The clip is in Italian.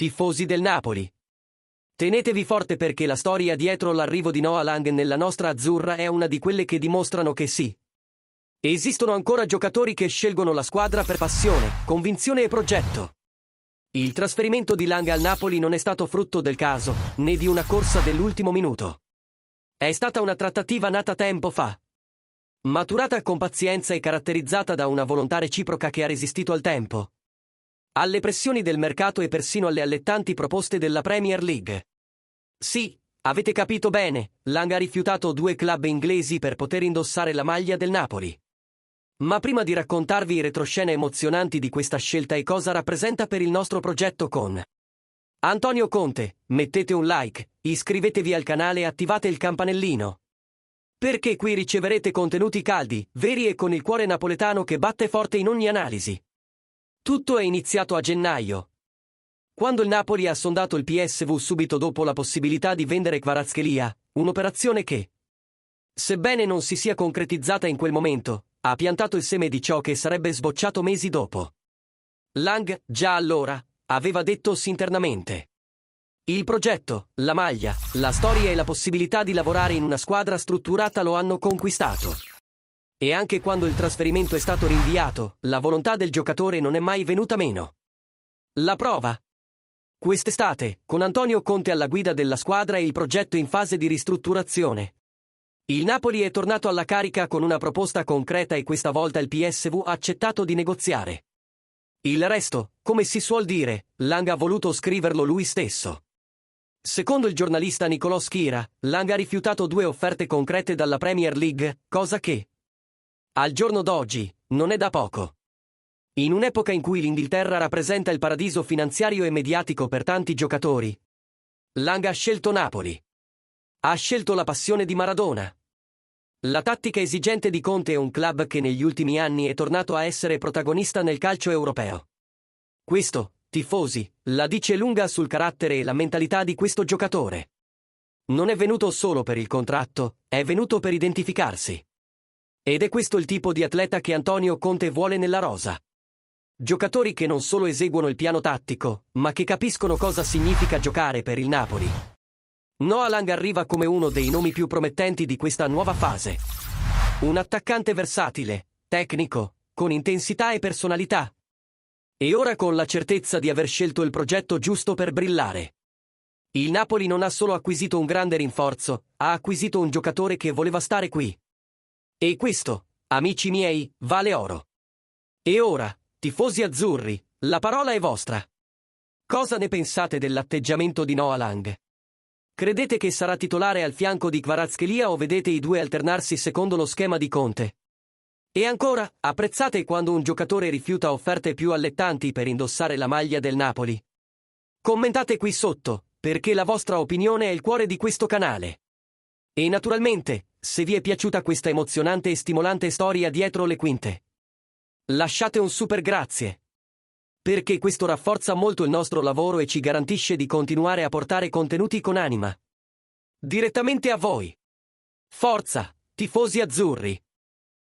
Tifosi del Napoli. Tenetevi forte perché la storia dietro l'arrivo di Noah Lang nella nostra azzurra è una di quelle che dimostrano che sì. Esistono ancora giocatori che scelgono la squadra per passione, convinzione e progetto. Il trasferimento di Lang al Napoli non è stato frutto del caso, né di una corsa dell'ultimo minuto. È stata una trattativa nata tempo fa. Maturata con pazienza e caratterizzata da una volontà reciproca che ha resistito al tempo, alle pressioni del mercato e persino alle allettanti proposte della Premier League. Sì, avete capito bene, Lang ha rifiutato 2 club inglesi per poter indossare la maglia del Napoli. Ma prima di raccontarvi i retroscene emozionanti di questa scelta e cosa rappresenta per il nostro progetto con Antonio Conte, mettete un like, iscrivetevi al canale e attivate il campanellino. Perché qui riceverete contenuti caldi, veri e con il cuore napoletano che batte forte in ogni analisi. Tutto è iniziato a gennaio, quando il Napoli ha sondato il PSV subito dopo la possibilità di vendere Kvaratskhelia, un'operazione che, sebbene non si sia concretizzata in quel momento, ha piantato il seme di ciò che sarebbe sbocciato mesi dopo. Lang, già allora, aveva detto internamente: il progetto, la maglia, la storia e la possibilità di lavorare in una squadra strutturata lo hanno conquistato. E anche quando il trasferimento è stato rinviato, la volontà del giocatore non è mai venuta meno. La prova? Quest'estate, con Antonio Conte alla guida della squadra e il progetto in fase di ristrutturazione, il Napoli è tornato alla carica con una proposta concreta e questa volta il PSV ha accettato di negoziare. Il resto, come si suol dire, Lang ha voluto scriverlo lui stesso. Secondo il giornalista Nicolò Schira, Lang ha rifiutato 2 offerte concrete dalla Premier League, cosa che, al giorno d'oggi, non è da poco. In un'epoca in cui l'Inghilterra rappresenta il paradiso finanziario e mediatico per tanti giocatori, Lang ha scelto Napoli. Ha scelto la passione di Maradona. La tattica esigente di Conte è un club che negli ultimi anni è tornato a essere protagonista nel calcio europeo. Questo, tifosi, la dice lunga sul carattere e la mentalità di questo giocatore. Non è venuto solo per il contratto, è venuto per identificarsi. Ed è questo il tipo di atleta che Antonio Conte vuole nella rosa. Giocatori che non solo eseguono il piano tattico, ma che capiscono cosa significa giocare per il Napoli. Noah Lang arriva come uno dei nomi più promettenti di questa nuova fase. Un attaccante versatile, tecnico, con intensità e personalità. E ora con la certezza di aver scelto il progetto giusto per brillare. Il Napoli non ha solo acquisito un grande rinforzo, ha acquisito un giocatore che voleva stare qui. E questo, amici miei, vale oro. E ora, tifosi azzurri, la parola è vostra. Cosa ne pensate dell'atteggiamento di Noah Lang? Credete che sarà titolare al fianco di Kvaratskhelia o vedete i 2 alternarsi secondo lo schema di Conte? E ancora, apprezzate quando un giocatore rifiuta offerte più allettanti per indossare la maglia del Napoli? Commentate qui sotto, perché la vostra opinione è il cuore di questo canale. E naturalmente, se vi è piaciuta questa emozionante e stimolante storia dietro le quinte, lasciate un super grazie. Perché questo rafforza molto il nostro lavoro e ci garantisce di continuare a portare contenuti con anima direttamente a voi. Forza, tifosi azzurri!